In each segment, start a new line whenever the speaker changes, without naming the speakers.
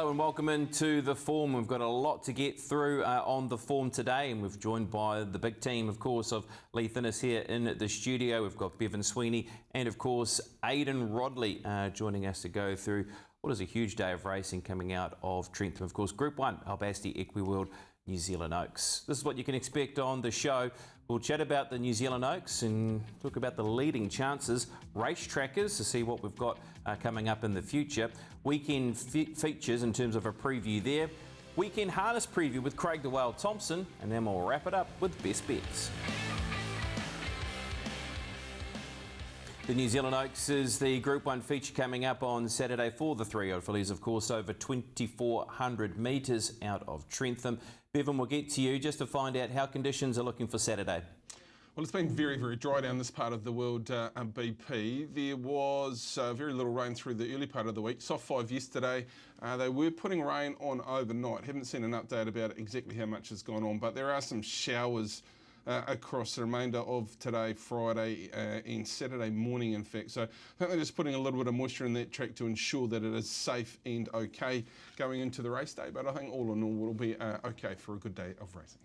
Hello and welcome into the form. We've got a lot to get through on the form today, and we've joined by the big team, of course, of Lee Thinnes here in the studio. We've got Bevan Sweeney and, of course, Aidan Rodley joining us to go through what is a huge day of racing coming out of Trentham. Of course, Group 1, Albasti Equiworld, New Zealand Oaks. This is what you can expect on the show. We'll chat about the New Zealand Oaks and talk about the leading chances, race trackers to see what we've got coming up in the future, weekend features in terms of a preview there, weekend harness preview with Craig the Whale Thompson, and then we'll wrap it up with best bets. The New Zealand Oaks is the Group 1 feature coming up on Saturday for the three-year-old fillies, of course, over 2,400 metres out of Trentham. Bevan, we'll get to you just to find out how conditions are looking for Saturday.
Well, it's been very, very dry down this part of the world, BP. There was very little rain through the early part of the week. Soft 5 yesterday. They were putting rain on overnight. Haven't seen an update about exactly how much has gone on, but there are some showers across the remainder of today, Friday and Saturday morning, in fact. So I think they're just putting a little bit of moisture in that track to ensure that it is safe and okay going into the race day. But I think all in all, it'll be okay for a good day of racing.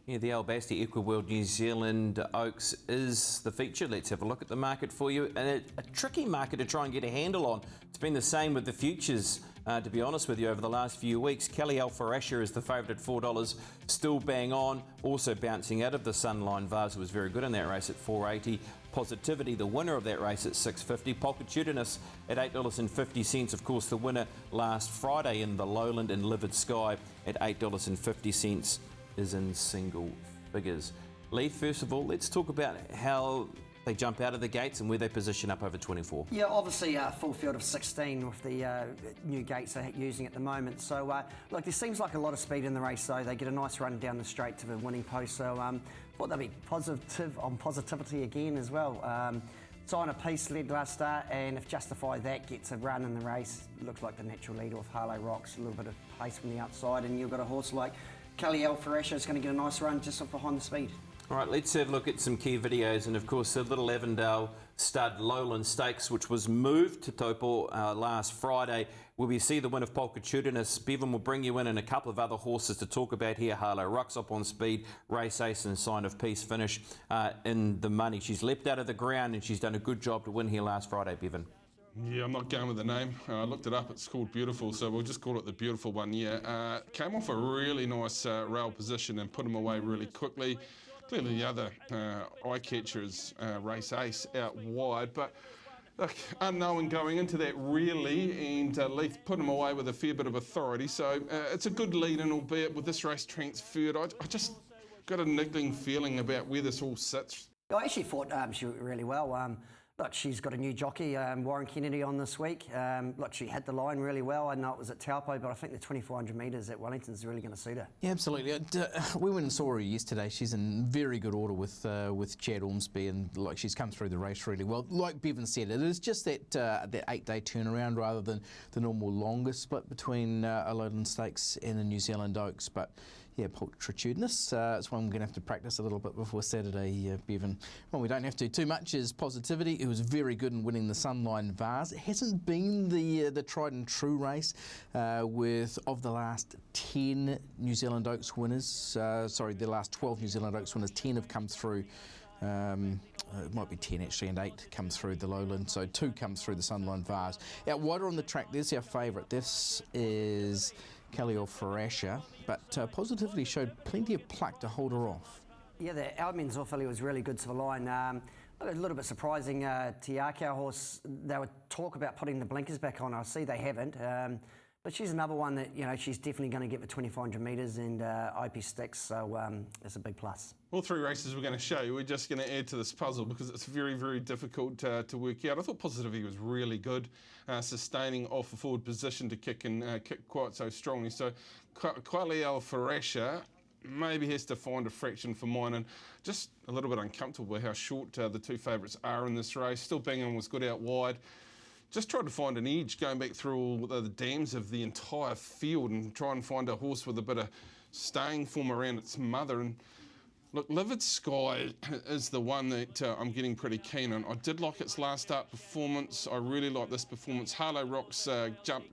Yeah, the Albasti Equiworld New Zealand Oaks is the feature. Let's have a look at the market for you. And a tricky market to try and get a handle on. It's been the same with the futures, to be honest with you, over the last few weeks. Kelly Alpharasha is the favourite at $4, still bang on. Also bouncing out of the Sunline Vase, was very good in that race at $4.80. Positivity, the winner of that race, at $6.50. Polkatutinus at $8.50. Of course, the winner last Friday in the Lowland and Livid Sky at $8.50. is in single figures. Lee, first of all, let's talk about how they jump out of the gates and where they position up over 24.
Yeah, obviously a full field of 16 with the new gates they're using at the moment. So, look, there seems like a lot of speed in the race, though. They get a nice run down the straight to the winning post. So, thought they'd be positive on positivity again as well. Sign of Peace led last start, and if Justify That gets a run in the race, looks like the natural leader with Harlow Rocks, a little bit of pace from the outside, and you've got a horse like Kelly Alpharasha is going to get a nice run just off behind the speed. All
right, let's have a look at some key videos, and of course the Little Avondale Stud Lowland Stakes, which was moved to Taupo last Friday, where we see the win of Polkatutinus. Bevan will bring you in and a couple of other horses to talk about here. Harlow Rocks up on speed, Race Ace and Sign of Peace finish in the money. She's leapt out of the ground and she's done a good job to win here last Friday, Bevan.
Yeah, I'm not going with the name. I looked it up. It's called Beautiful, so we'll just call it the Beautiful one. Yeah, came off a really nice rail position and put him away really quickly. Clearly the other eye catcher is Race Ace out wide, but look, unknown going into that really, and Leith put him away with a fair bit of authority. So it's a good lead, and albeit with this race transferred, I just got a niggling feeling about where this all sits.
I actually thought she went really well. Look, she's got a new jockey, Warren Kennedy, on this week. Look, she had the line really well. I know it was at Taupo, but I think the 2,400 metres at Wellington is really going to suit her.
Yeah, absolutely. We went and saw her yesterday. She's in very good order with Chad Ormsby, and like she's come through the race really well. Like Bevan said, it is just that 8-day turnaround rather than the normal longer split between a Lowland Stakes and a New Zealand Oaks. But yeah, Polkatutinus, it's one we're going to have to practice a little bit before Saturday, Bevan. Well, we don't have to. Too much is Positivity. It was very good in winning the Sunline Vase. It hasn't been the tried and true race with, of the last 10 New Zealand Oaks winners, the last 12 New Zealand Oaks winners, 10 have come through. It might be 10 actually, and 8 come through the Lowland, so 2 come through the Sunline Vase. Out wider on the track, there's our favourite. This is Kelly Alpharasha, but Positivity showed plenty of pluck to hold her off.
Yeah, the Almen's filly was really good to the line. A little bit surprising, Tiaka horse, they would talk about putting the blinkers back on. I see they haven't. But she's another one that, you know, she's definitely going to get the 2,400 metres, and IP sticks, so it's a big plus.
All 3 races we're going to show you, we're just going to add to this puzzle because it's very, very difficult to work out. I thought Positivity was really good, sustaining off a forward position to kick and kick quite so strongly. So Kelly Alpharasha maybe has to find a fraction for mine, and just a little bit uncomfortable with how short the 2 favourites are in this race. Still Bingham was good out wide. Just tried to find an edge, going back through all the dams of the entire field and try and find a horse with a bit of staying form around its mother. And Look, Livid Sky is the one that I'm getting pretty keen on. I did like its last start performance. I really like this performance. Harlow Rocks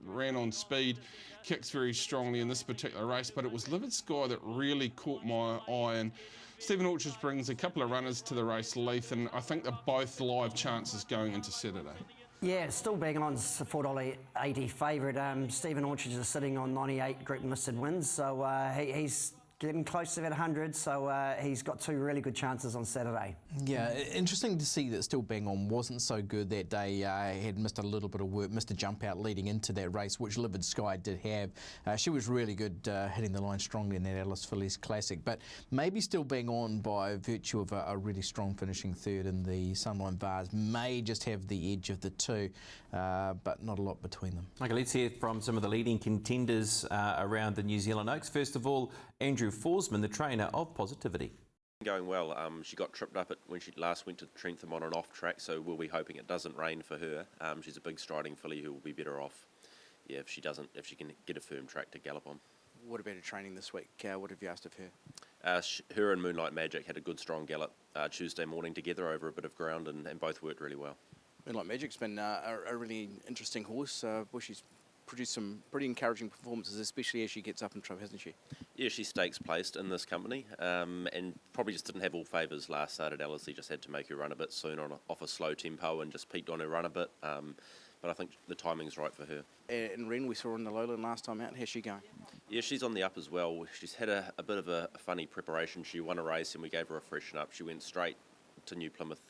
ran on speed, kicks very strongly in this particular race, but it was Livid Sky that really caught my eye. And Stephen Orchards brings a couple of runners to the race, Leith, and I think they're both live chances going into Saturday.
Yeah, still banging on $4.80 favourite. Stephen Orchards is sitting on 98 group listed wins, so he's getting close to that 100, so he's got two really good chances on Saturday.
Yeah, interesting to see that Still Bang On wasn't so good that day. Had missed a little bit of work, missed a jump out leading into that race, which Livid Sky did have. She was really good, hitting the line strongly in that Alice Fillies Classic, but maybe Still Bang On, by virtue of a really strong finishing third in the Sunline Vars, may just have the edge of the two, but not a lot between them.
Okay, let's hear from some of the leading contenders around the New Zealand Oaks. First of all, Andrew Forsman, the trainer of Positivity.
Going well. She got tripped up when she last went to Trentham on an off track, so we'll be hoping it doesn't rain for her. She's a big striding filly who will be better off, yeah, if she can get a firm track to gallop on.
What about her training this week? What have you asked of
her? Her and Moonlight Magic had a good strong gallop Tuesday morning together over a bit of ground, and both worked really well.
Moonlight Magic's been a really interesting horse. She's produced some pretty encouraging performances, especially as she gets up in trip, hasn't she?
Yeah, she stakes placed in this company, and probably just didn't have all favours last start at Ellerslie. Just had to make her run a bit soon off a slow tempo and just peaked on her run a bit. But I think the timing's right for her.
And Ren, we saw her in the Lowland last time out. How's she going?
Yeah, she's on the up as well. She's had a bit of a funny preparation. She won a race and we gave her a freshen up. She went straight to New Plymouth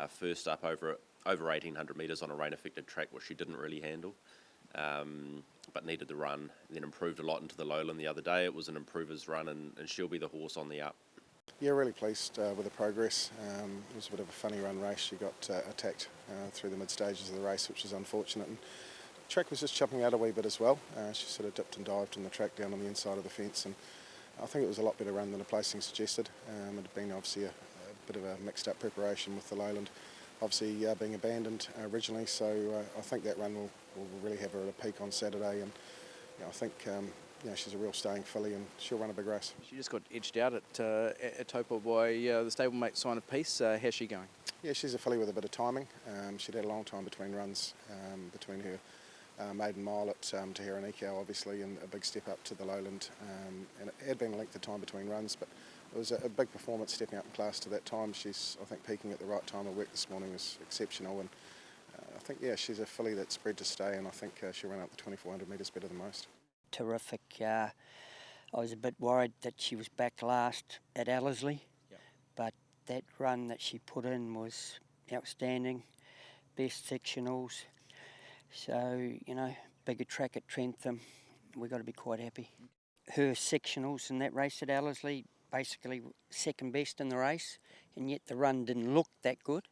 first up over 1,800 metres on a rain-affected track, which she didn't really handle. But needed the run, then improved a lot into the Lowland the other day. It was an improver's run, and she'll be the horse on the up.
Yeah, really pleased with the progress. It was a bit of a funny run race. She got attacked through the mid stages of the race, which is unfortunate. And the track was just chopping out a wee bit as well. She sort of dipped and dived in the track down on the inside of the fence, and I think it was a lot better run than the placing suggested. It had been obviously a bit of a mixed up preparation with the Lowland obviously being abandoned originally, so I think that run will really have her at a peak on Saturday, and I think she's a real staying filly and she'll run a big race.
She just got edged out at Taupo by the stablemate Sign of Peace. How's she going?
Yeah, she's a filly with a bit of timing. She'd had a long time between runs, between her maiden mile at Te Herenikau obviously, and a big step up to the Lowland, and it had been a length of time between runs, but it was a big performance stepping up in class to that time. She's, I think, peaking at the right time. Her work this morning was exceptional, and I think, yeah, she's a filly that's bred to stay, and I think she'll run up the 2,400 metres better than most.
Terrific. I was a bit worried that she was back last at Ellerslie, but that run that she put in was outstanding. Best sectionals. So, bigger track at Trentham. We've got to be quite happy. Her sectionals in that race at Ellerslie, basically second best in the race, and yet the run didn't look that good.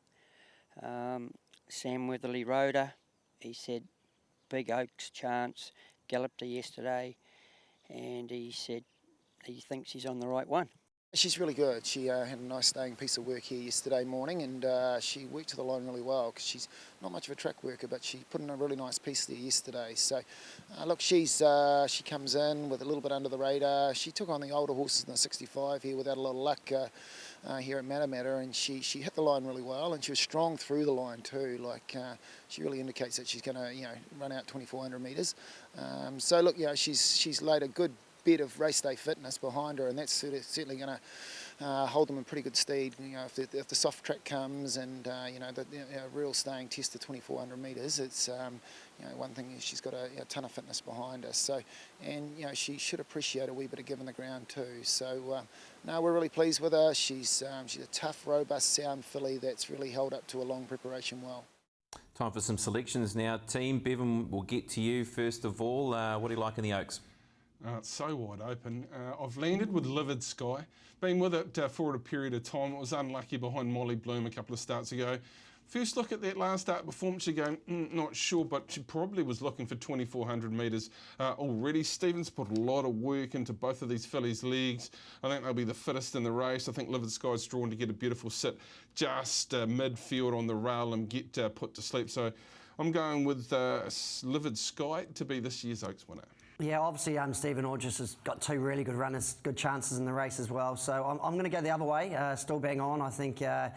Sam Weatherly rode her. He said big Oaks chance, galloped her yesterday, and he said he thinks she's on the right one.
She's really good. She had a nice staying piece of work here yesterday morning, and she worked to the line really well because she's not much of a track worker, but she put in a really nice piece there yesterday. So, look, she comes in with a little bit under the radar. She took on the older horses in the 65 here without a lot of luck here at Matamata, and she hit the line really well, and she was strong through the line too. She really indicates that she's going to run out 2,400 metres. So look, she's laid a good bit of race day fitness behind her, and that's certainly going to hold them in pretty good stead. If the soft track comes and the real staying test of 2,400 metres, it's one thing is she's got a ton of fitness behind her. So, and she should appreciate a wee bit of giving the ground too. So, no, we're really pleased with her. She's a tough, robust, sound filly that's really held up to a long preparation well.
Time for some selections now, team. Bevan, we'll get to you first of all. What do you like in the Oaks?
It's so wide open. I've landed with Livid Sky. Been with it for a period of time. It was unlucky behind Molly Bloom a couple of starts ago. First look at that last start performance, you're going, not sure, but she probably was looking for 2,400 metres already. Stephen's put a lot of work into both of these fillies' legs. I think they'll be the fittest in the race. I think Livid Sky's drawn to get a beautiful sit just midfield on the rail and get put to sleep. So I'm going with Livid Sky to be this year's Oaks winner.
Yeah, obviously Stephen Orgis has got two really good runners, good chances in the race as well. So I'm going to go the other way, Still Bang On. I think going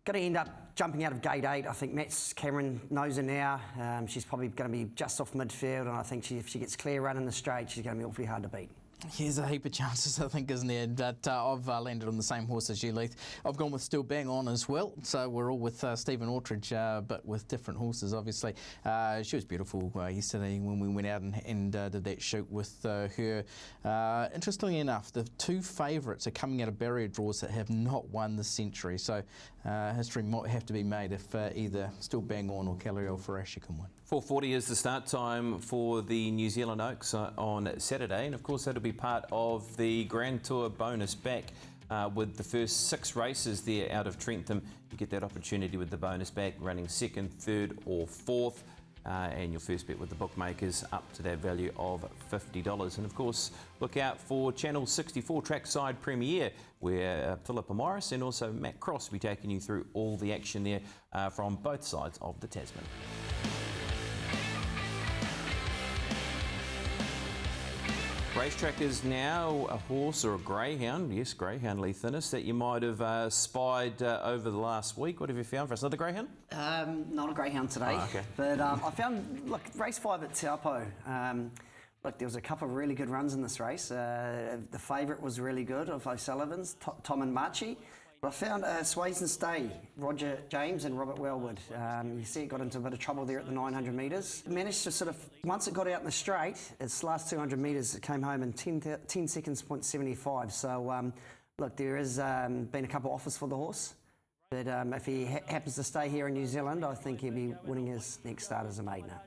to end up jumping out of gate 8. I think Matt Cameron knows her now. She's probably going to be just off midfield, and I think if she gets clear run in the straight, she's going to be awfully hard to beat.
Here's a heap of chances, I think, isn't there? But I've landed on the same horse as you, Leith. I've gone with Still Bang On as well. So we're all with Stephen Ortridge, but with different horses, obviously. She was beautiful yesterday when we went out and did that shoot with her. Interestingly enough, the two favourites are coming out of barrier draws that have not won this century. So history might have to be made if either Still Bang On or Caliel Farashi can win.
4:40 is the start time for the New Zealand Oaks on Saturday, and of course that'll be part of the Grand Tour bonus back with the first 6 races there out of Trentham. You get that opportunity with the bonus back, running 2nd, 3rd or 4th, and your first bet with the bookmakers up to that value of $50. And of course, look out for Channel 64 Trackside Premiere, where Philippa Morris and also Matt Cross will be taking you through all the action there from both sides of the Tasman. Racetrack is now a horse or a greyhound, yes, greyhound, Leith Innes, that you might have spied over the last week. What have you found for us? Another greyhound?
Not a greyhound today,
okay.
But I found, look, race 5 at Taupo. Look, there was a couple of really good runs in this race. The favourite was really good of O'Sullivan's, Tom and Marchi. But I found Sways and Stay, Roger James and Robert Wellwood. You see it got into a bit of trouble there at the 900 metres. It managed to sort of, once it got out in the straight, its last 200 metres, it came home in 10 seconds, .75. So, look, there has been a couple of offers for the horse. But if he happens to stay here in New Zealand, I think he'll be winning his next start as a maidner.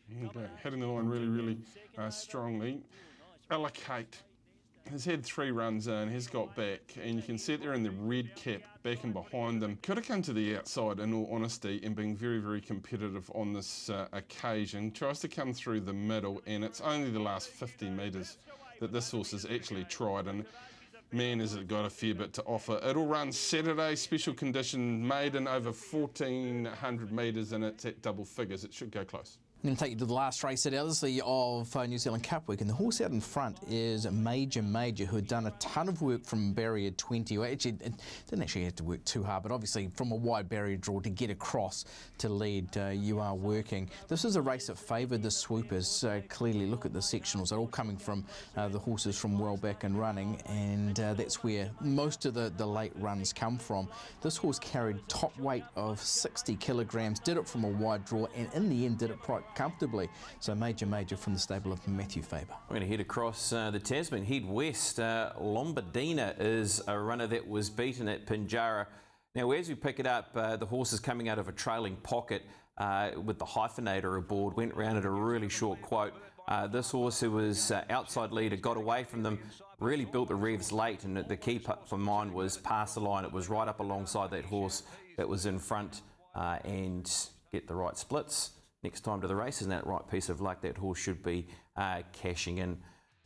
Yeah, heading the line really, really strongly. Allocate has had 3 runs in, has got back, and you can see it there in the red cap back and behind them. Could have come to the outside, in all honesty, and been very, very competitive on this occasion. Tries to come through the middle, and it's only the last 50 metres that this horse has actually tried, and man, has it got a fair bit to offer. It'll run Saturday, special condition, maiden over 1,400 metres, and it's at double figures. It should go close.
I'm going to take you to the last race at Ellerslie of New Zealand Cup Week, and the horse out in front is Major, who had done a ton of work from barrier 20. Well, actually, it didn't actually have to work too hard, but obviously from a wide barrier draw to get across to lead, you are working. This is a race that favoured the swoopers. Clearly, look at the sectionals. They're all coming from the horses from well back and running, and that's where most of the late runs come from. This horse carried top weight of 60 kilograms, did it from a wide draw, and in the end did it quite comfortably. So Major from the stable of Matthew Faber.
We're going to head across the Tasman, head west. Lombardina is a runner that was beaten at Pinjarra. Now, as we pick it up, the horse is coming out of a trailing pocket with the hyphenator aboard, went round at a really short quote. This horse, who was outside leader, got away from them, really built the revs late, and the key for mine was pass the line. It was right up alongside that horse that was in front and get the right splits. Next time to the race, isn't that right piece of luck? That horse should be cashing in.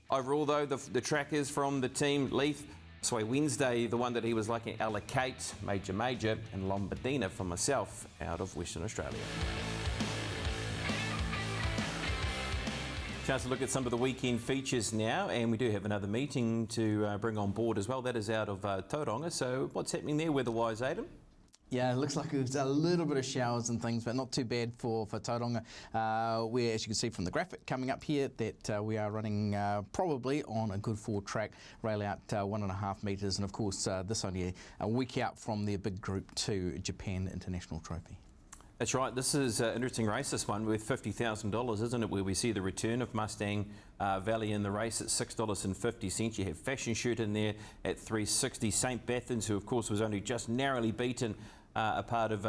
Overall, though, the track is from the team. Leith, so Wednesday, the one that he was liking, Allocate, Major, and Lombardina for myself out of Western Australia. Chance to look at some of the weekend features now, and we do have another meeting to bring on board as well. That is out of Tauranga. So what's happening there weather-wise, Aidan?
Yeah, it looks like there's a little bit of showers and things, but not too bad for Tauranga. Where, as you can see from the graphic coming up here, that we are running probably on a good forward track, rail out 1.5 metres, and of course this only a week out from their big Group 2 Japan International Trophy.
That's right. This is an interesting race, this one, with $50,000, isn't it, where we see the return of Mustang Valley in the race at $6.50. You have Fashion Shoot in there at $3.60. St. Bathans, who of course was only just narrowly beaten, a part of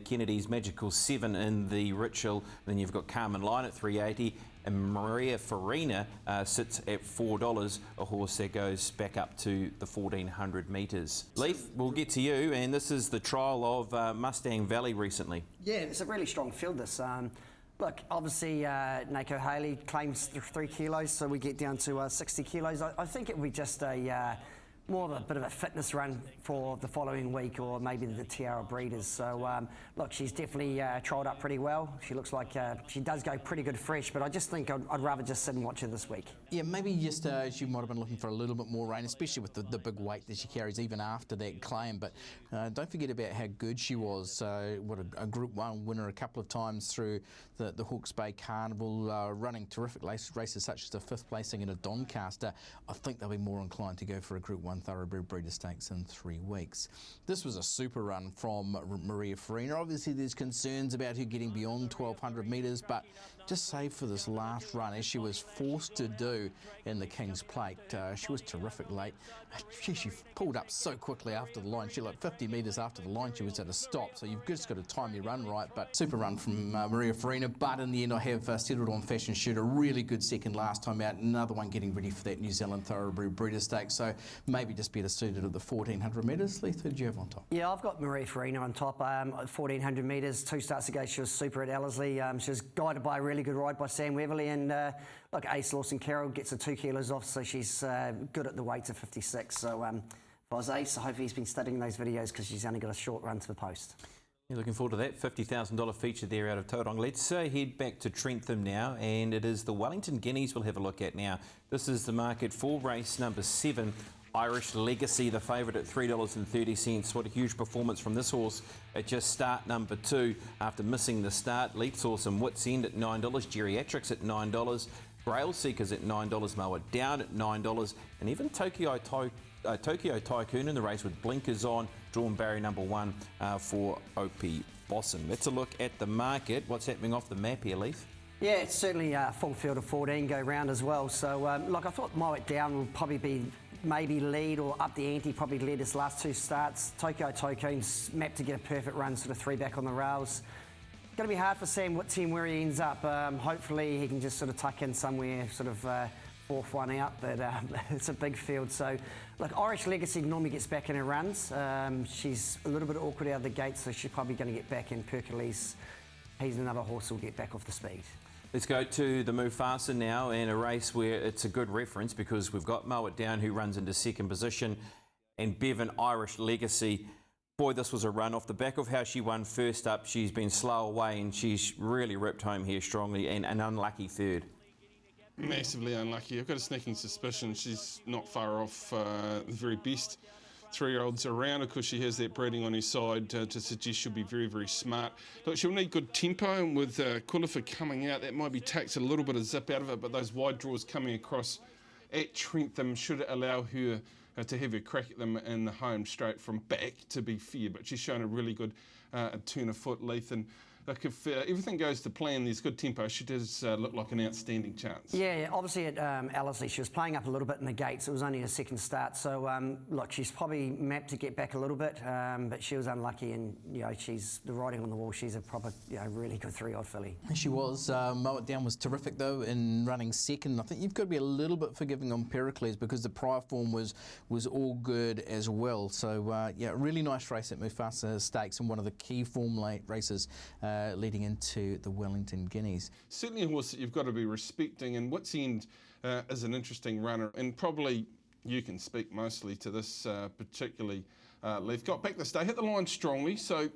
Kennedy's Magical 7 in the Ritual. Then you've got Carmen Line at $3.80, and Maria Farina sits at $4, a horse that goes back up to the 1,400 metres. Leith, we'll get to you, and this is the trial of Mustang Valley recently. Yeah,
it's a really strong field, this. Look, obviously, Nako Haley claims 3 kilos, so we get down to 60 kilos. I think it would be just a more of a bit of a fitness run for the following week, or maybe the Tiara breeders. So look, she's definitely trialled up pretty well. She looks like she does go pretty good fresh, but I just think I'd rather just sit and watch her this week.
Yeah, maybe just she might have been looking for a little bit more rain, especially with the big weight that she carries even after that claim. But don't forget about how good she was. What a Group 1 winner a couple of times through the Hawke's Bay Carnival, running terrific races such as the 5th placing in a Doncaster. I think they'll be more inclined to go for a Group 1 Thoroughbred Breeder Stakes in 3 weeks. This was a super run from Maria Farina. Obviously there's concerns about her getting beyond 1200 metres, but just save for this last run, as she was forced to do in the King's Plate. She was terrific late. She pulled up so quickly after the line. She like 50 metres after the line she was at a stop, so you've just got to time your run right. But super run from Maria Farina, but in the end I have settled on Fashion Shoot. A really good second last time out, another one getting ready for that New Zealand Thoroughbred Breeder Stakes, so maybe just better suited at the 1400 metres. Leith, who do you have on top?
Yeah, I've got Maria Farina on top. 1400 metres, 2 starts ago she was super at Ellerslie. She was guided by a really good ride by Sam Weatherly, and look, Ace Lawson Carroll gets her 2 kilos off, so she's good at the weight of 56. So if I was Ace, I hope he's been studying those videos, because she's only got a short run to the post.
You're looking forward to that $50,000 feature there out of Tauranga. Let's head back to Trentham now, and it is the Wellington Guineas we'll have a look at now. This is the market for race number 7. Irish Legacy, the favourite at $3.30. What a huge performance from this horse at just start number 2 after missing the start. Leith saw some Wits End at $9, Geriatrics at $9, Grail Seekers at $9, Moa Down at $9, and even Tokyo Tycoon in the race with blinkers on, drawn barrier number 1 for OP Bossum. Let's a look at the market. What's happening off the map here, Leith?
Yeah, it's certainly a full field of 14 go round as well. So, look, I thought Moa Down will probably be maybe lead or up the ante, probably led his last 2 starts. Tokyo Tycoon's mapped to get a perfect run, sort of 3 back on the rails. Going to be hard for Sam Whitty where he ends up. Hopefully he can just sort of tuck in somewhere, sort of 4th one out, but it's a big field. So, look, Irish Legacy normally gets back in her runs. She's a little bit awkward out of the gate, so she's probably going to get back in. Pericles, he's another horse who'll get back off the speed.
Let's go to the Mufasa now, and a race where it's a good reference because we've got Moa Down who runs into 2nd position, and Bevan Irish Legacy. Boy, this was a run off the back of how she won first up. She's been slow away and she's really ripped home here strongly, and an unlucky 3rd.
Massively unlucky. I've got a sneaking suspicion she's not far off the very best 3-year-olds around. Of course, she has that breeding on her side to suggest she'll be very, very smart. Look, she'll need good tempo, and with Kulifa coming out, that might be takes a little bit of zip out of it, but those wide draws coming across at Trentham should allow her to have a crack at them in the home straight from back, to be fair. But she's shown a really good turn of foot, Leith, and look, if everything goes to plan, there's good tempo, she does look like an outstanding chance.
Yeah, obviously at Ellerslie, she was playing up a little bit in the gates. It was only her 2nd start, so look, she's probably mapped to get back a little bit, but she was unlucky, and you know, she's the writing on the wall. She's a proper, you know, really good 3-year-old filly.
She was. Moa Down was terrific though in running 2nd. I think you've got to be a little bit forgiving on Pericles because the prior form was all good as well. So yeah, really nice race at Mufasa Stakes, and one of the key form races leading into the Wellington Guineas.
Certainly a horse that you've got to be respecting, and Wits End is an interesting runner, and probably you can speak mostly to this particularly. Leith got back this day, hit the line strongly, so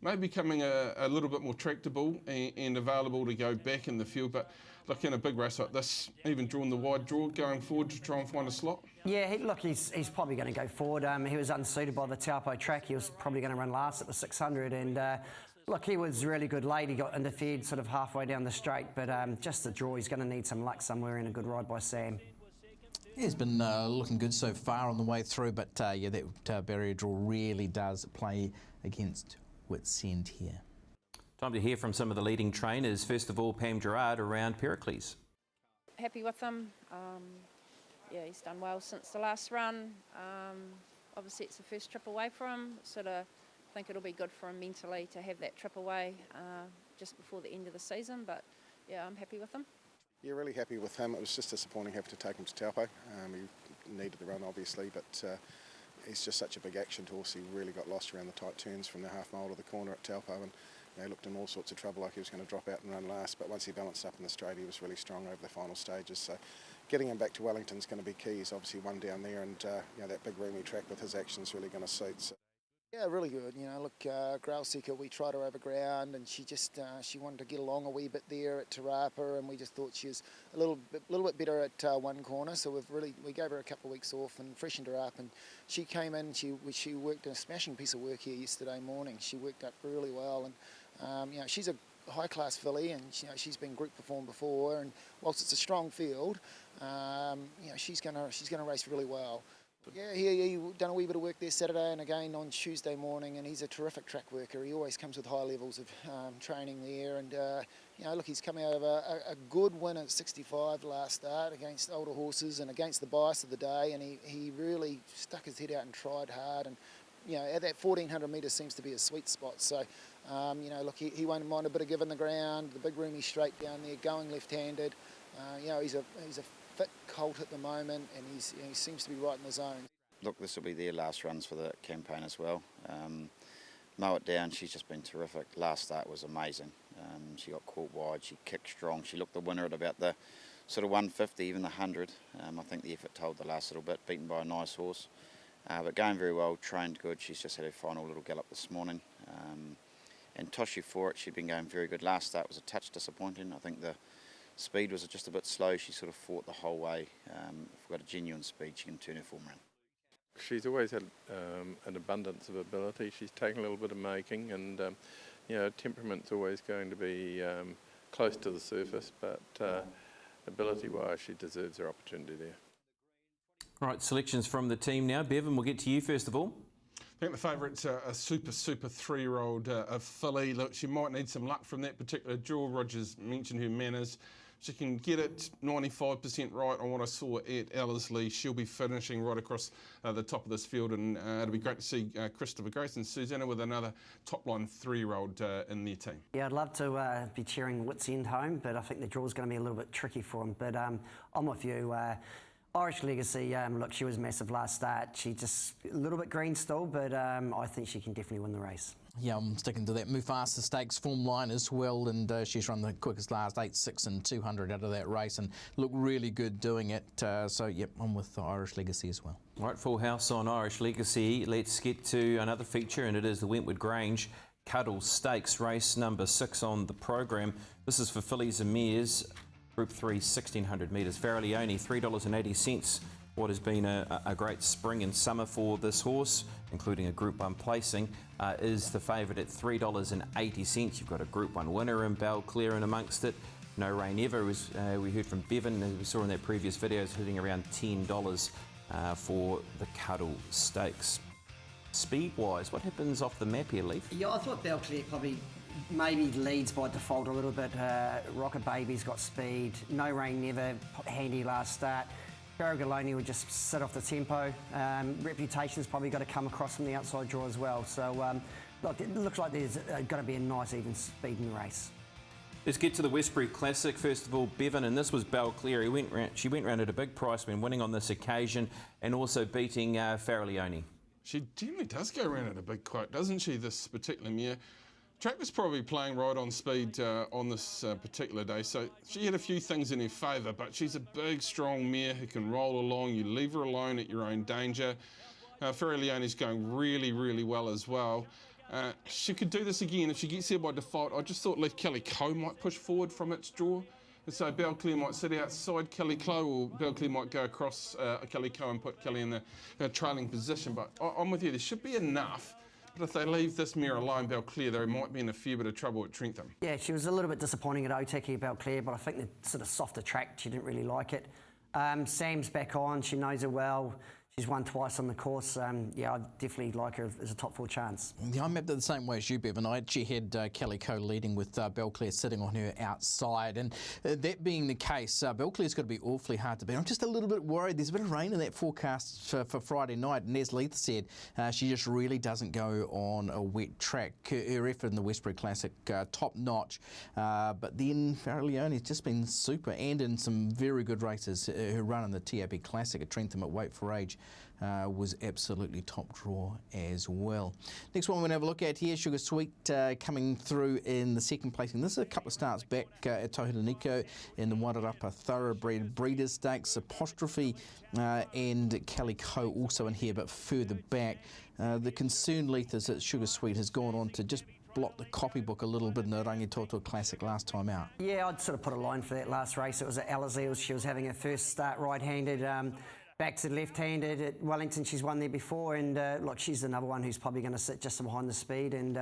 maybe becoming a little bit more tractable and available to go back in the field, but look, in a big race like this, even drawing the wide draw, going forward to try and find a slot.
Yeah, look, he's probably going to go forward. He was unsuited by the Taupo track. He was probably going to run last at the 600, and look, he was really good late. He got interfered sort of halfway down the straight, but just the draw, he's going to need some luck somewhere, in a good ride by Sam.
He's been looking good so far on the way through, but yeah, that barrier draw really does play against Wits End here.
Time to hear from some of the leading trainers. First of all, Pam Gerard around Pericles.
Happy with him. Yeah, he's done well since the last run. Obviously, it's the first trip away for him. Sort of think it'll be good for him mentally to have that trip away just before the end of the season. But yeah, I'm happy with him.
Yeah, really happy with him. It was just disappointing having to take him to Taupo. He needed the run, obviously, but he's just such a big action horse. He really got lost around the tight turns from the half mile to the corner at Taupo, and he looked in all sorts of trouble, like he was going to drop out and run last. But once he balanced up in the straight, he was really strong over the final stages. So getting him back to Wellington is going to be key. He's obviously won down there, and that big roomy track with his action is really going to suit. So.
Yeah, really good. Grail Seeker, we tried her over ground, and she just she wanted to get along a wee bit there at Te Rapa, and we just thought she was a little bit better at one corner. So we gave her a couple of weeks off and freshened her up, and she came in. She worked a smashing piece of work here yesterday morning. She worked up really well, and she's a high-class filly, and she's been group performed before. And whilst it's a strong field, she's gonna race really well. Yeah, he done a wee bit of work there Saturday and again on Tuesday morning, and he's a terrific track worker. He always comes with high levels of training there, and look, he's coming out of a good win at 65 last start against older horses and against the bias of the day, and he really stuck his head out and tried hard, and at that 1400 metres seems to be a sweet spot. So look, he won't mind a bit of give in the ground, the big roomy straight down there, going left-handed. He's a fit colt at the moment, and he seems to be right in the zone.
Look, this will be their last runs for the campaign as well. Mow It Down, she's just been terrific. Last start was amazing. She got caught wide, she kicked strong. She looked the winner at about the sort of 150, even the 100. I think the effort told the last little bit, beaten by a nice horse. But going very well, trained good. She's just had her final little gallop this morning. And Toshi for it, she'd been going very good. Last start was a touch disappointing. I think the speed was just a bit slow. She sort of fought the whole way. If we've got a genuine speed, she can turn her form around.
She's always had an abundance of ability. She's taken a little bit of making, and temperament's always going to be close to the surface, but ability-wise, she deserves her opportunity there.
Right, selections from the team now. Bevan, we'll get to you first of all.
I think the favourite's a super 3-year-old filly. Look, she might need some luck from that particular draw. Rogers mentioned her manners. She can get it 95% right on what I saw at Ellerslie. She'll be finishing right across the top of this field, and it'll be great to see Christopher Grace and Susanna with another top-line 3-year-old in their team. Yeah,
I'd love to be cheering Wits End home, but I think the draw's going to be a little bit tricky for him. But I'm with you. Irish Legacy, look, she was massive last start. She just a little bit green still, but I think she can definitely win the race.
Yeah, I'm sticking to that Mufasa Stakes form line as well, and she's run the quickest last 8, 6 and 200 out of that race and looked really good doing it. So, yep, I'm with Irish Legacy as well.
Right, full house on Irish Legacy. Let's get to another feature, and it is the Wentwood Grange Cuddle Stakes, race number 6 on the program. This is for fillies and mares. Group 3, 1600 metres. Farrellione, $3.80. What has been a great spring and summer for this horse, including a Group 1 placing, is the favourite at $3.80. You've got a Group 1 winner in Belclair in amongst it. No Rain Ever, we heard from Bevan, as we saw in that previous video, is hitting around $10 for the Cuddle Stakes. Speed-wise, what happens off the map here, Leaf?
Yeah, I thought Belclair probably maybe leads by default a little bit. Rocket Baby's got speed. No Rain Never, handy last start. Farrellione would just sit off the tempo. Reputation's probably got to come across from the outside draw as well. So, look, it looks like there's going to be a nice even speed in the race.
Let's get to the Westbury Classic. First of all, Bevan, and this was Belclair. She went round at a big price when winning on this occasion and also beating Farrellione.
She generally does go around at a big quote, doesn't she, this particular mare? Track was probably playing right on speed on this particular day, so she had a few things in her favour, but she's a big, strong mare who can roll along. You leave her alone at your own danger. Farrellione's going really, really well as well. She could do this again if she gets here by default. I just thought Kelly Coe might push forward from its draw. And so Belclair might sit outside Kelly Coe, or Belclair might go across Kelly Coe and put Kelly in the trailing position. But I'm with you, there should be enough. But if they leave this mare alone, Belclair, they might be in a fair bit of trouble at Trentham. Yeah,
she was a little bit disappointing at Otaki, Belclair, but I think the sort of softer track, she didn't really like it. Sam's back on, she knows her well. She's won twice on the course. Yeah, I definitely like her as a top 4 chance.
Yeah, I mapped it the same way as you, Bevan. I actually had Kelly Coe leading with Belclair sitting on her outside. And that being the case, Belclair's got to be awfully hard to beat. I'm just a little bit worried. There's a bit of rain in that forecast for Friday night. And as Leith said, she just really doesn't go on a wet track. Her effort in the Westbury Classic, top notch. But then Farrellione's just been super, and in some very good races. Her run in the TAB Classic at Trentham at Weight for Age was absolutely top draw as well. Next one we're going to have a look at here, Sugar Sweet coming through in the second placing. This is a couple of starts back at Tohuniko in the Wairarapa Thoroughbred Breeders' Stakes. Apostrophe and Calico also in here, but further back. The concern, Leith, is that Sugar Sweet has gone on to just block the copybook a little bit in the Rangitoto Classic last time out.
Yeah, I'd sort of put a line for that last race. It was at Ellerslie. She was having her first start right-handed. Back to left-handed at Wellington, she's won there before, and look, she's another one who's probably going to sit just behind the speed, and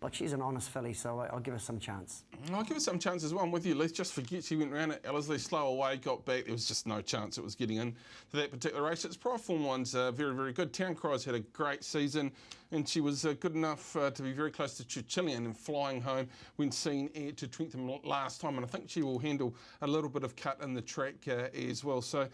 look, she's an honest filly, so I'll give her some chance.
I'll give her some chance as well. I'm with you, Leith. Just forget she went round at Ellerslie, slow away, got back. There was just no chance it was getting in to that particular race. Its prior form one's very, very good. Town Cries had a great season, and she was good enough to be very close to Chichilian and flying home when seen to Trentham last time, and I think she will handle a little bit of cut in the track as well. So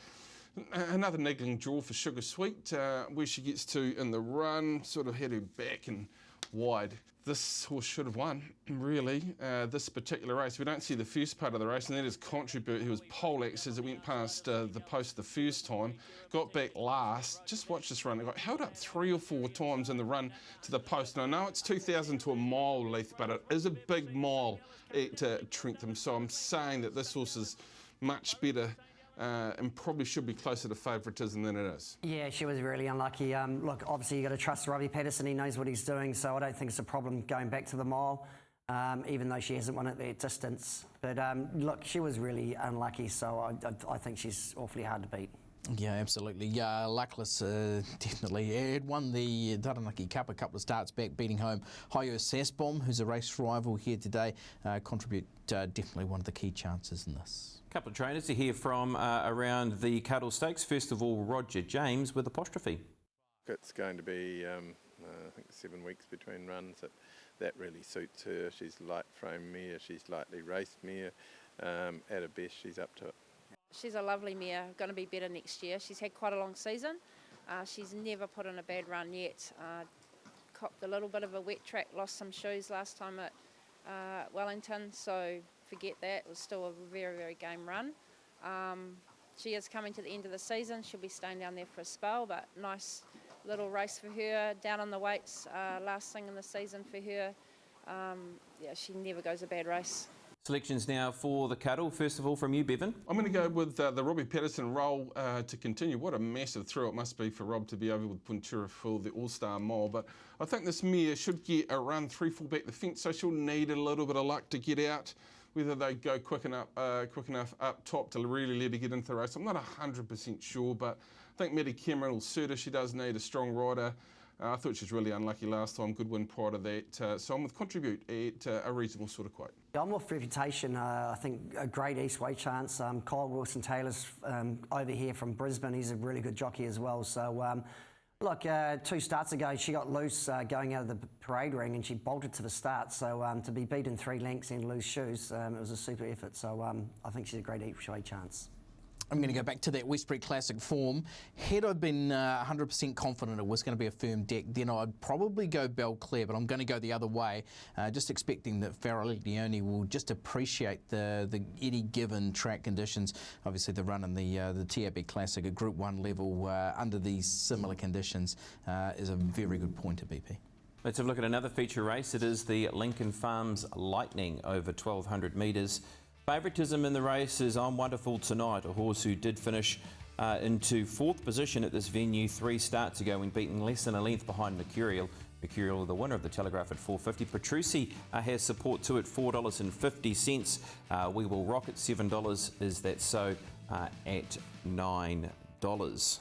another niggling draw for Sugar Sweet, where she gets to in the run, sort of had her back and wide. This horse should have won, really, this particular race. We don't see the first part of the race, and that is Contribute, who was poleaxed as it went past the post the first time, got back last. Just watch this run. It got held up 3 or 4 times in the run to the post. And I know it's 2,000 to a mile, Leith, but it is a big mile at Trentham. So I'm saying that this horse is much better and probably should be closer to favouritism than it is.
Yeah, she was really unlucky. Look, obviously you've got to trust Robbie Patterson. He knows what he's doing, so I don't think it's a problem going back to the mile, even though she hasn't won at that distance. But look, she was really unlucky, so I think she's awfully hard to beat.
Yeah, absolutely. Yeah, luckless, definitely. It won the Taranaki Cup a couple of starts back, beating home Hayo Sasbom, who's a race rival here today. Contribute, definitely one of the key chances in this.
Couple of trainers to hear from around the Cuddle Stakes. First of all, Roger James with Apostrophe.
It's going to be, I think, 7 weeks between runs. That really suits her. She's light frame mare, she's lightly raced mare. At her best, she's up to it.
She's a lovely mare, going to be better next year. She's had quite a long season. She's never put in a bad run yet. Copped a little bit of a wet track, lost some shoes last time at Wellington, so forget that. It was still a very, very game run. She is coming to the end of the season. She'll be staying down there for a spell, but nice little race for her. Down on the weights, last thing in the season for her. Yeah, she never goes a bad race.
Selections now for the Cuddle. First of all, from you, Bevan.
I'm going to go with the Robbie Patterson role to continue. What a massive thrill it must be for Rob to be over with Puntura for the All-Star Mile. But I think this mare should get a run 3-4 back the fence, so she'll need a little bit of luck to get out. Whether they go quick enough up top to really let her get into the race, I'm not 100% sure, but I think Maddie Cameron will suit her. She does need a strong rider. I thought she was really unlucky last time. Good win prior to that. So I'm with Contribute at a reasonable sort of quote.
I'm off Reputation. I think a great Eastway chance. Kyle Wilson-Taylor's over here from Brisbane. He's a really good jockey as well. So, look, 2 starts ago, she got loose going out of the parade ring and she bolted to the start. So to be beaten 3 lengths and lose shoes, it was a super effort. So I think she's a great Eastway chance.
I'm going to go back to that Westbury Classic form. Had I been 100% confident it was going to be a firm deck, then I'd probably go Belclair, but I'm going to go the other way, just expecting that Farrell Leone will just appreciate the any given track conditions. Obviously, the run in the TAB Classic at Group 1 level under these similar conditions is a very good point to BP.
Let's have a look at another feature race. It is the Lincoln Farms Lightning over 1,200 metres. Favouritism in the race is I'm Wonderful Tonight, a horse who did finish into 4th position at this venue 3 starts ago when beaten less than a length behind Mercurial. Mercurial, the winner of the Telegraph at $4.50. Petrucci has support to it, $4.50. We Will Rock at $7. Is that so? At $9.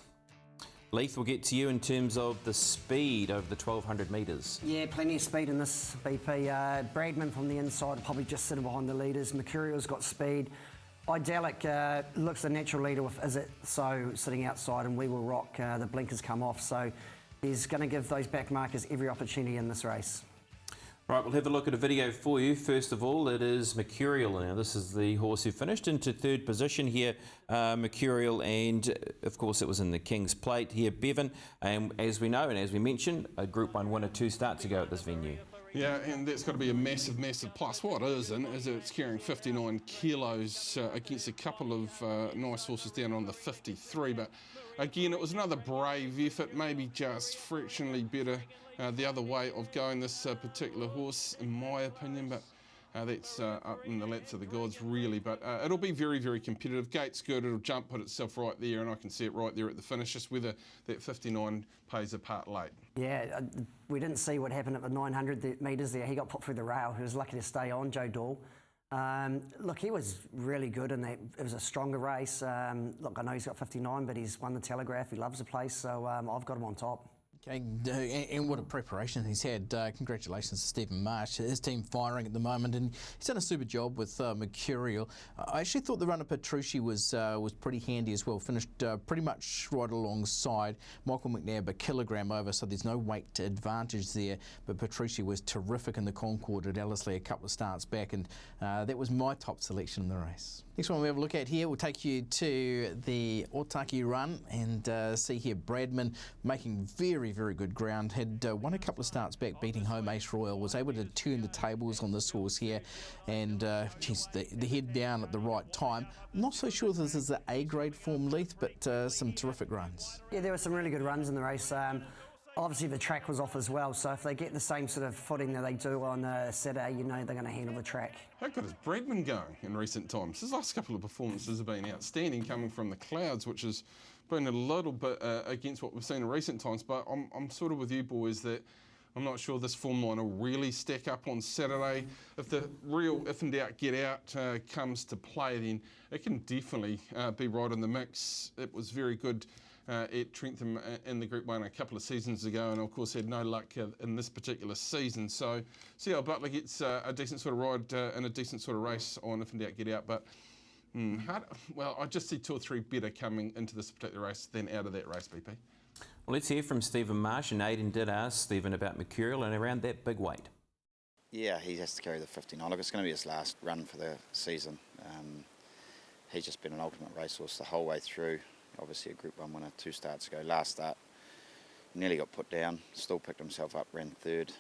Leith, we'll get to you in terms of the speed over the 1,200 metres.
Yeah, plenty of speed in this, BP. Bradman from the inside, probably just sitting behind the leaders. Mercurial's got speed. Idyllic looks a natural leader with Is It So sitting outside, and We Will Rock, the blinkers come off. So he's going to give those back markers every opportunity in this race.
Right, we'll have a look at a video for you. First of all, it is Mercurial. Now, this is the horse who finished into 3rd position here, Mercurial, and of course it was in the King's Plate here, Bevan. And as we know and as we mentioned, a Group 1 winner 2 starts ago at this venue.
Yeah, and that's got to be a massive, massive plus. What it isn't is it's carrying 59 kilos against a couple of nice horses down on the 53. But again, it was another brave effort, maybe just fractionally better the other way of going this particular horse, in my opinion. But that's up in the laps of the gods, really. But it'll be very, very competitive. Gate's good. It'll jump, put itself right there, and I can see it right there at the finish, just whether that 59 plays a part late.
Yeah, we didn't see what happened at the 900 metres there. He got put through the rail. He was lucky to stay on, Joe Dahl. Look, he was really good in that. It was a stronger race. Look, I know he's got 59, but he's won the Telegraph. He loves the place, so I've got him on top.
Okay, and what a preparation he's had. Congratulations to Stephen Marsh. His team firing at the moment, and he's done a super job with Mercurial. I actually thought the runner Petrucci was pretty handy as well. Finished pretty much right alongside Michael McNabb, a kilogram over, so there's no weight advantage there. But Petrucci was terrific in the Concord at Ellerslie a couple of starts back, and that was my top selection in the race. Next one we have a look at here, we'll take you to the Otaki run and see here Bradman making very, very good ground. Had won a couple of starts back, beating home Ace Royal, was able to turn the tables on this horse here, and geez, the head down at the right time. I'm not so sure this is the A-grade form, Leith, but some terrific runs.
Yeah, there were some really good runs in the race. Obviously the track was off as well, so if they get the same sort of footing that they do on Saturday, you know they're going to handle the track.
How good is Bradman going in recent times? His last couple of performances have been outstanding, coming from the clouds, which has been a little bit against what we've seen in recent times, but I'm sort of with you boys that I'm not sure this form line will really stack up on Saturday. If the real if in doubt get out comes to play, then it can definitely be right in the mix. It was very good at Trentham in the Group 1 a couple of seasons ago, and of course had no luck in this particular season. So see how Butler gets a decent sort of ride and a decent sort of race on if in doubt get out. But well, I just see 2 or 3 better coming into this particular race than out of that race, BP.
Well, let's hear from Stephen Marsh, and Aidan did ask Stephen about Mercurial and around that big weight.
Yeah, he has to carry the 59. Look, it's going to be his last run for the season. He's just been an ultimate racehorse the whole way through. Obviously a Group 1 winner 2 starts ago. Last start, nearly got put down, still picked himself up, ran 3rd.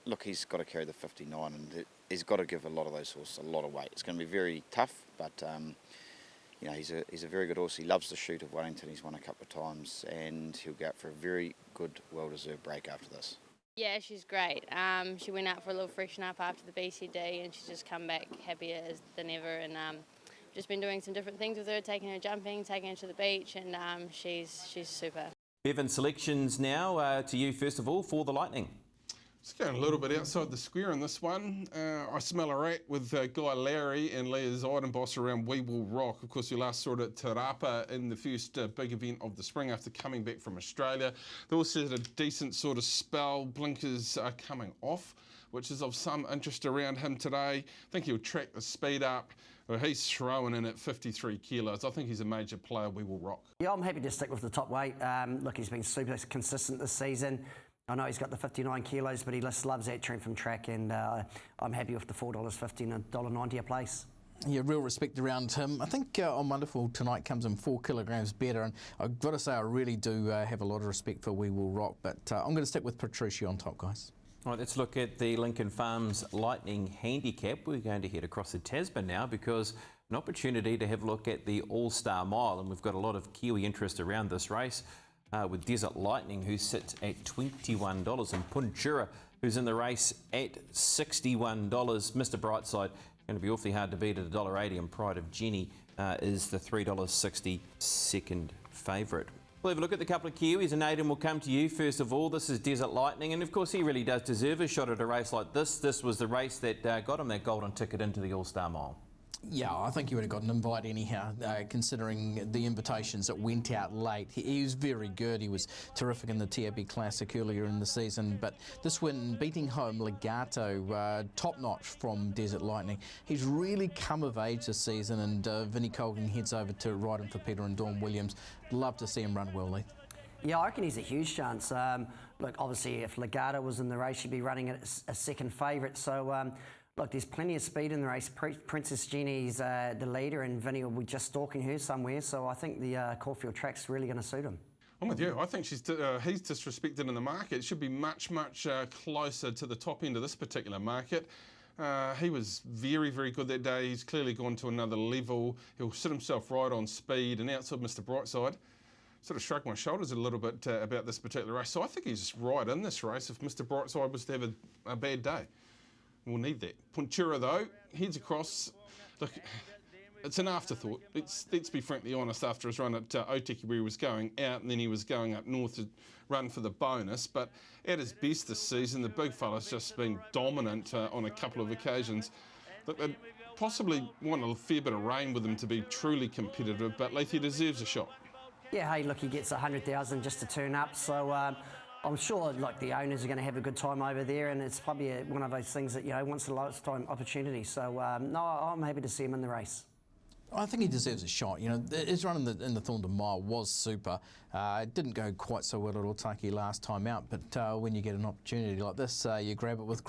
Look, he's got to carry the 59, and he's got to give a lot of those horses a lot of weight. It's going to be very tough, but you know, he's a very good horse. He loves the shoot of Wellington. He's won a couple of times, and he'll go out for a very good, well-deserved break after this.
Yeah, she's great. She went out for a little freshen up after the BCD, and she's just come back happier than ever. And just been doing some different things with her, taking her jumping, taking her to the beach, and she's super.
Bevan, selections now to you first of all for the Lightning.
Just going a little bit outside the square on this one. I smell a rat with Guy Lowry and Leah's Idenboss around We Will Rock. Of course, we last saw it at Te Rapa in the first big event of the spring after coming back from Australia. They also had a decent sort of spell. Blinkers are coming off, which is of some interest around him today. I think he'll track the speed up. Well, he's throwing in at 53 kilos. I think he's a major player. We Will Rock. Yeah,
I'm happy to stick with the top weight. Look, he's been super consistent this season. I know he's got the 59 kilos, but he just loves that Trentham track, and I'm happy with the $4.50 and $1.90 a place.
Yeah, real respect around him. I think on Wonderful tonight comes in 4 kilograms better, and I've got to say I really do have a lot of respect for We Will Rock, but I'm going to stick with Petrucci on top, guys.
All right, let's look at the Lincoln Farms Lightning Handicap. We're going to head across to Tasman now because an opportunity to have a look at the All-Star Mile, and we've got a lot of Kiwi interest around this race with Desert Lightning, who sits at $21, and Puntura, who's in the race at $61. Mr. Brightside, going to be awfully hard to beat at $1.80, and Pride of Jenny is the $3.60 second favourite. We'll have a look at the couple of Kiwis, and Aidan will come to you first of all. This is Desert Lightning, and of course he really does deserve a shot at a race like this. This was the race that got him that golden ticket into the All-Star Mile.
Yeah, I think he would have got an invite anyhow, considering the invitations that went out late. He was very good. He was terrific in the TAB Classic earlier in the season, but this win, beating home Legato, top-notch from Desert Lightning. He's really come of age this season, and Vinnie Colgan heads over to ride him for Peter and Dawn Williams. Love to see him run well, Leith.
Yeah, I reckon he's a huge chance. Look, obviously, if Legato was in the race, she'd be running as a second favourite, so... Look, there's plenty of speed in the race. Princess Jenny's the leader, and Vinny will be just stalking her somewhere, so I think the Caulfield track's really going to suit him.
I'm with you. I think he's disrespected in the market. It should be much closer to the top end of this particular market. He was very good that day. He's clearly gone to another level. He'll sit himself right on speed, and outside Mr. Brightside. Sort of shrugged my shoulders a little bit about this particular race. So I think he's right in this race if Mr. Brightside was to have a bad day. We'll need that. Puntura, though, heads across. Look, it's an afterthought. Let's be frankly honest, after his run at Otiki where he was going out and then he was going up north to run for the bonus. But at his best this season, the big fella's just been dominant on a couple of occasions. Look, they'd possibly want a fair bit of rain with him to be truly competitive, but Leithy deserves a shot.
Yeah, hey, look, he gets 100,000 just to turn up, so I'm sure like the owners are going to have a good time over there, and it's probably one of those things that, you know, once in a lifetime opportunity. So no, I'm happy to see him in the race.
I think he deserves a shot. You know, his run in the Thornton Mile was super. It didn't go quite so well at Otaki last time out, but when you get an opportunity like this, you grab it with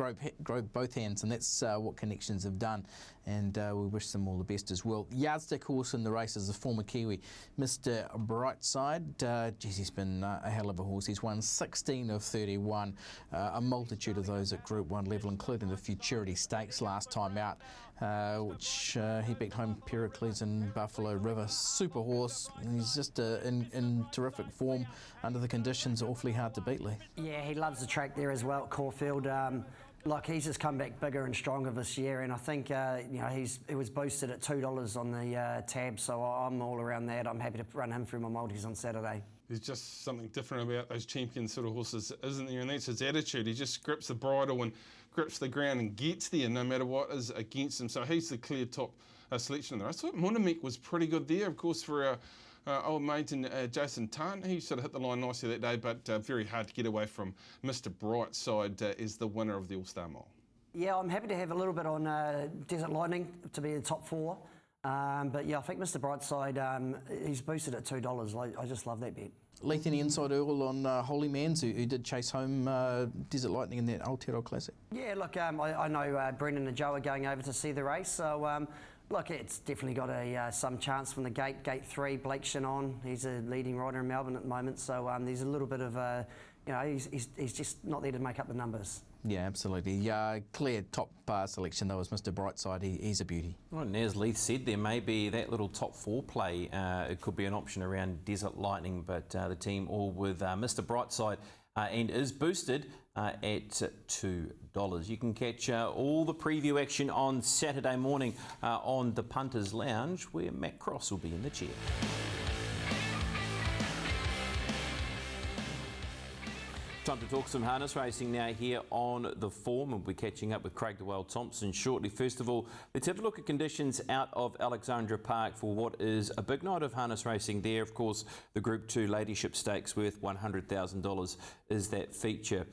both hands, and that's what Connections have done. And we wish them all the best as well. Yardstick horse in the race is the former Kiwi, Mr. Brightside. Geez, he's been a hell of a horse. He's won 16 of 31, a multitude of those at Group 1 level, including the Futurity Stakes last time out, which he beat home Pericles and Buffalo River. Super horse. He's just in terrific form under the conditions. Awfully hard to beat, Lee.
Yeah, he loves the track there as well at Caulfield. Like, he's just come back bigger and stronger this year, and I think you know, it was boosted at $2 on the tab, so I'm all around that. I'm happy to run him through my multis on Saturday.
There's just something different about those champion sort of horses, isn't there? And that's his attitude. He just grips the bridle and grips the ground and gets there no matter what is against him. So he's the clear top selection in the race. I thought Monamek was pretty good there, of course, for our old mate Jason Tarn. He sort of hit the line nicely that day, but very hard to get away from Mr. Brightside as the winner of the All-Star Mile. Yeah, I'm happy to have a little bit on Desert Lightning to be in the top 4. But yeah, I think Mr. Brightside, he's boosted at $2. I just love that bet.
Leith, any inside Earl on Holy Mans, who did chase home Desert Lightning in that Aotearoa Classic? Yeah, look, I know Brendan and Joe are going over to see the race, so look, it's definitely got some chance from the gate. Gate 3, Blake Shannon, he's a leading rider in Melbourne at the moment, so there's a little bit of, you know, he's just not there to make up the numbers. Yeah, absolutely. Clear top selection though is Mr. Brightside. He's a beauty. Well, and as Leith said, there may be that little top 4 play. It could be an option around Desert Lightning, but the team all with Mr. Brightside and is boosted at $2. You can catch all the preview action on Saturday morning on the Punters Lounge, where Matt Cross will be in the chair. Time to talk some harness racing now here on The Form, and we'll be catching up with Craig Dewell-Thompson shortly. First of all, let's have a look at conditions out of Alexandra Park for what is a big night of harness racing there. Of course, the Group 2 Ladyship Stakes worth $100,000 is that feature.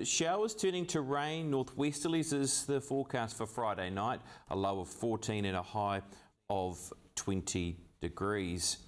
Showers turning to rain, northwesterlies is the forecast for Friday night, a low of 14 and a high of 20 degrees.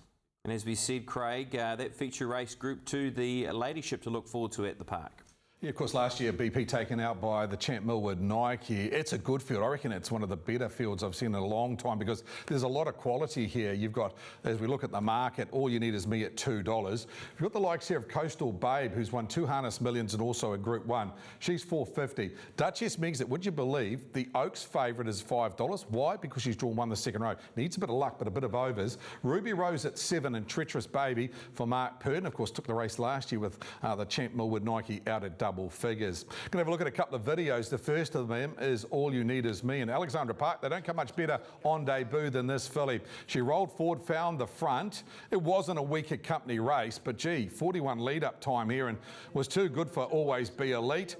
And as we said, Craig, that feature race Group 2, the Ladyship to look forward to at the park.
Yeah, of course, last year BP taken out by the champ Millwood Nike. It's a good field. I reckon it's one of the better fields I've seen in a long time because there's a lot of quality here. You've got, as we look at the market, All You Need Is Me at $2. You've got the likes here of Coastal Babe, who's won 2 Harness Millions and also a Group 1. She's $4.50. Duchess Megs it. Would you believe the Oaks favourite is $5? Why? Because she's drawn 1 the second row. Needs a bit of luck, but a bit of overs. Ruby Rose at $7 and Treacherous Baby for Mark Purdon. Of course, took the race last year with the champ Millwood Nike out at double figures. Going to have a look at a couple of videos. The first of them is All You Need Is Me. In Alexandra Park, they don't come much better on debut than this filly. She rolled forward, found the front. It wasn't a weaker company race, but gee, 41 lead-up time here and was too good for Always Be Elite.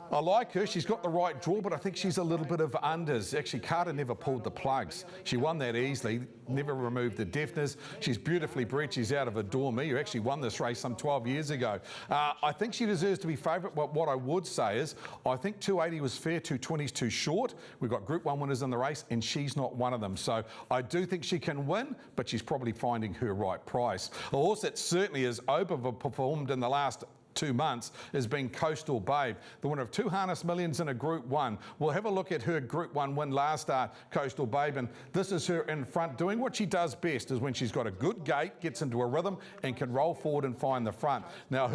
I like her. She's got the right draw, but I think she's a little bit of unders. Actually, Carter never pulled the plugs. She won that easily, never removed the deafness. She's beautifully bred. She's out of Adore Me, who actually won this race some 12 years ago. I think she deserves to be favourite, but what I would say is I think 280 was fair, 220 is too short. We've got Group 1 winners in the race, and she's not one of them. So I do think she can win, but she's probably finding her right price. A horse that certainly has overperformed in the last 2 months has been Coastal Babe, the winner of 2 Harness Millions in a Group 1. We'll have a look at her Group 1 win last start, Coastal Babe, and this is her in front doing what she does best, is when she's got a good gait, gets into a rhythm and can roll forward and find the front. Now,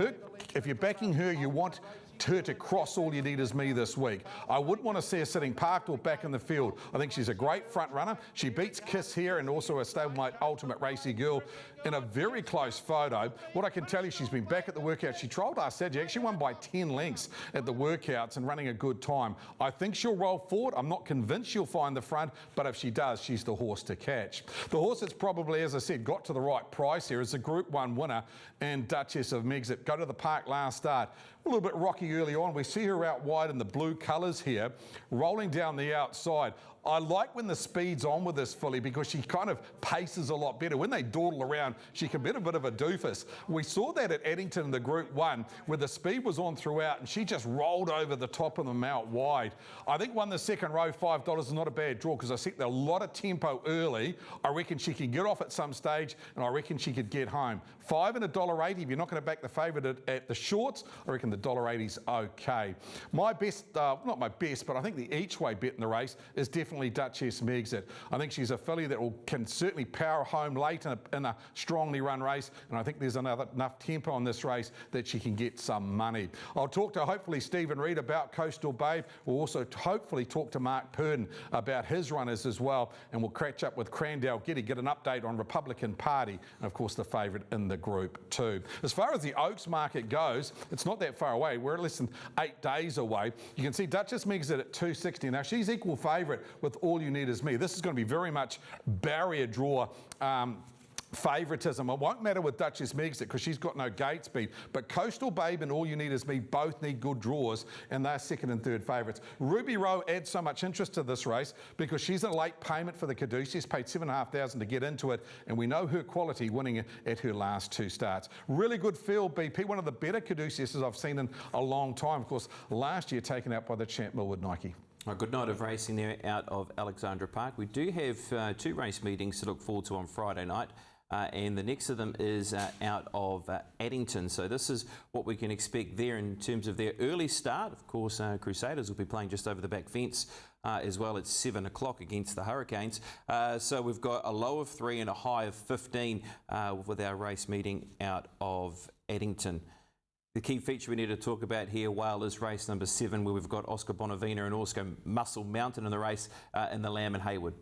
if you're backing her, you want her to cross All You Need Is Me this week. I wouldn't want to see her sitting parked or back in the field. I think she's a great front runner. She beats Kiss here and also a stablemate Ultimate Racy Girl in a very close photo. What I can tell you, she's been back at the workout. She trialled last Saturday, actually won by 10 lengths at the workouts and running a good time. I think she'll roll forward. I'm not convinced she'll find the front, but if she does, she's the horse to catch. The horse that's probably, as I said, got to the right price here is the Group 1 winner and Duchess of Megxit. Go to the park last start. A little bit rocky early on. We see her out wide in the blue colours here, rolling down the outside. I like when the speed's on with this filly because she kind of paces a lot better. When they dawdle around, she can be a bit of a doofus. We saw that at Addington in the Group 1 where the speed was on throughout and she just rolled over the top of them out wide. I think won the second row, $5 is not a bad draw because I see a lot of tempo early. I reckon she can get off at some stage and I reckon she could get home. $5 and $1.80. If you're not going to back the favourite at the shorts, I reckon the $1.80's okay. My best, not my best, but I think the each way bet in the race is definitely Duchess Megxit. I think she's a filly that can certainly power home late in a strongly run race, and I think there's enough tempo on this race that she can get some money. I'll talk to hopefully Stephen Reid about Coastal Babe. We'll also hopefully talk to Mark Purdon about his runners as well, and we'll catch up with Crandell Getty, get an update on Republican Party, and of course the favourite in the Group 2. As far as the Oaks market goes, it's not that far away. We're less than 8 days away. You can see Duchess Megxit at $2.60. Now she's equal favourite with All You Need Is Me. This is going to be very much barrier draw favouritism. It won't matter with Duchess Megxit because she's got no gate speed, but Coastal Babe and All You Need Is Me both need good draws and they're second and third favourites. Ruby Rowe adds so much interest to this race because she's a late payment for the Caduceus, paid $7,500 to get into it, and we know her quality winning at her last 2 starts. Really good field, BP, one of the better Caduceuses I've seen in a long time. Of course, last year taken out by the champ Millwood Nike.
A good night of racing there out of Alexandra Park. We do have 2 race meetings to look forward to on Friday night. And the next of them is out of Addington. So this is what we can expect there in terms of their early start. Of course, Crusaders will be playing just over the back fence as well at 7 o'clock against the Hurricanes. So we've got a low of 3 and a high of 15 with our race meeting out of Addington. The key feature we need to talk about here, Whale, is race number 7, where we've got Oscar Bonavina and also Muscle Mountain in the race in the Lamb and Hayward.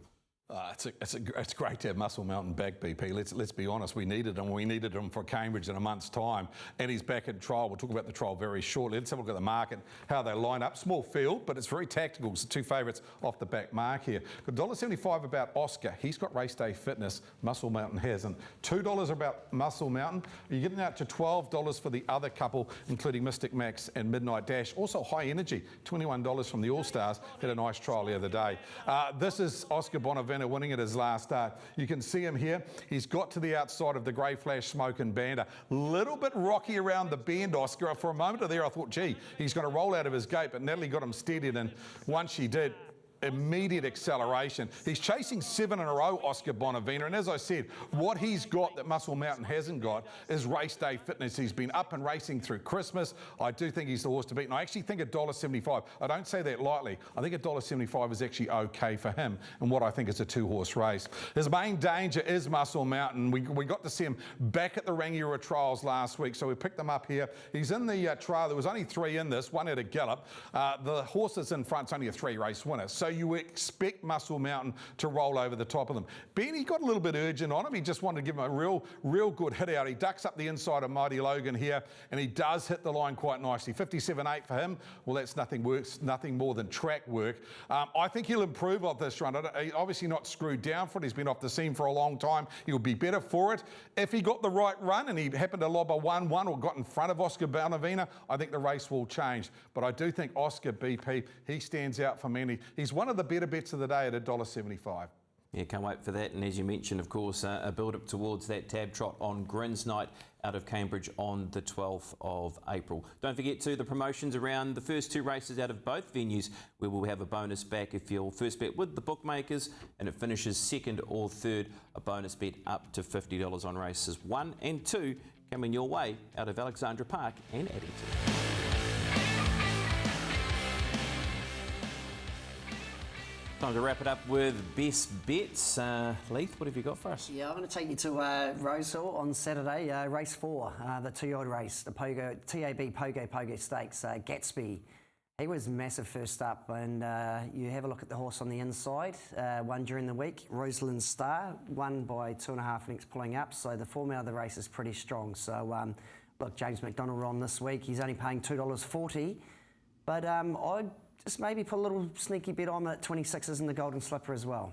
It's great to have Muscle Mountain back, BP. Let's be honest, we needed him. We needed him for Cambridge in a month's time, and he's back at trial. We'll talk about the trial very shortly. Let's have a look at the market, how they line up. Small field, but it's very tactical. It's the 2 favourites off the back mark here. Got $1.75 about Oscar. He's got race day fitness. Muscle Mountain hasn't. $2 about Muscle Mountain. You're getting out to $12 for the other couple, including Mystic Max and Midnight Dash. Also High Energy, $21 from the All Stars. Had a nice trial the other day. This is Oscar Bonavina winning at his last start. You can see him here. He's got to the outside of the Grey Flash Smoke and Bander. Little bit rocky around the bend, Oscar. For a moment there, I thought, gee, he's going to roll out of his gate, but Natalie got him steadied, and once she did, immediate acceleration. He's chasing 7 in a row, Oscar Bonavina, and as I said, what he's got that Muscle Mountain hasn't got is race day fitness. He's been up and racing through Christmas. I do think he's the horse to beat, and I actually think $1.75. I don't say that lightly. I think $1.75 is actually okay for him and what I think is a 2-horse race. His main danger is Muscle Mountain. We got to see him back at the Rangiora trials last week, so we picked them up here. He's in the trial. There was only 3 in this, 1 at a gallop. The horse that's in front's only a 3-race winner, so you expect Muscle Mountain to roll over the top of them. Benny got a little bit urgent on him. He just wanted to give him a real good hit out. He ducks up the inside of Mighty Logan here, and he does hit the line quite nicely. 57.8 for him. Well, that's nothing more than track work. I think he'll improve off this run. He's obviously not screwed down for it. He's been off the scene for a long time. He'll be better for it. If he got the right run and he happened to lob a 1-1 or got in front of Oscar Bonavina, I think the race will change. But I do think Oscar BP, he stands out for many. He's one of the better bets of the day at $1.75.
Yeah, can't wait for that. And as you mentioned, of course, a build-up towards that tab trot on Grins Night out of Cambridge on the 12th of April. Don't forget to the promotions around the first 2 races out of both venues, where we'll have a bonus back if you'll first bet with the bookmakers and it finishes second or third, a bonus bet up to $50 on races 1 and 2 coming your way out of Alexandra Park and Addington. Time to wrap it up with best bets. Leith, what have you got for us?
Yeah, I'm going to take you to Roseville on Saturday, race 4, the 2-year-old race, the TAB Pogo Stakes. Gatsby, he was massive first up, and you have a look at the horse on the inside, won during the week. Rosalind Star, won by 2.5 lengths pulling up, so the form out of the race is pretty strong. So, look, James McDonald on this week, he's only paying $2.40, but I'd just maybe put a little sneaky bet on at 26s in the Golden Slipper as well.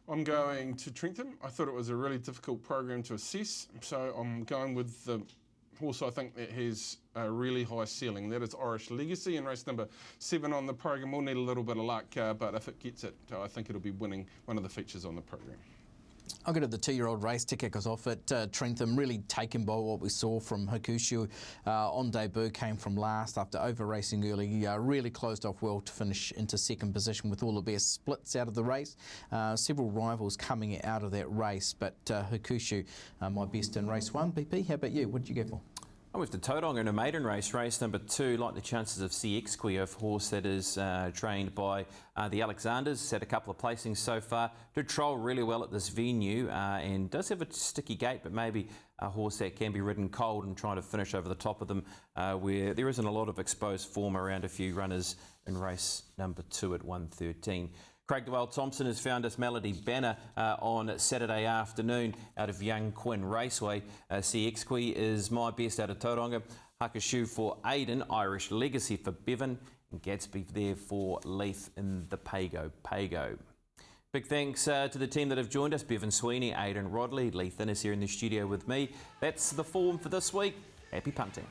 I'm going to Trentham. I thought it was a really difficult program to assess, so I'm going with the horse I think that has a really high ceiling. That is Irish Legacy in race number 7 on the program. We'll need a little bit of luck, but if it gets it, I think it'll be winning one of the features on the program.
I'll go to the 2-year-old race to kick us off at Trentham. Really taken by what we saw from Hakushu on debut. Came from last after over racing early. Really closed off well to finish into second position with all the best splits out of the race. Several rivals coming out of that race, but Hakushu my best in race 1. BP, how about you? What did you go for?
I went to Tauranga in a maiden race, race number 2. Like the chances of CX a horse that is trained by the Alexanders. Had a couple of placings so far. Did troll really well at this venue and does have a sticky gate, but maybe a horse that can be ridden cold and trying to finish over the top of them, where there isn't a lot of exposed form around a few runners in race number 2 at 1:13. Craig Dwell-Thompson has found us Melody Banner on Saturday afternoon out of Young Quinn Raceway. CX is my best out of Tauranga. Hakushu for Aiden, Irish Legacy for Bevan, and Gatsby there for Leith in the Pago. Big thanks to the team that have joined us, Bevan Sweeney, Aidan Rodley, Leith Innes here in the studio with me. That's the form for this week. Happy punting.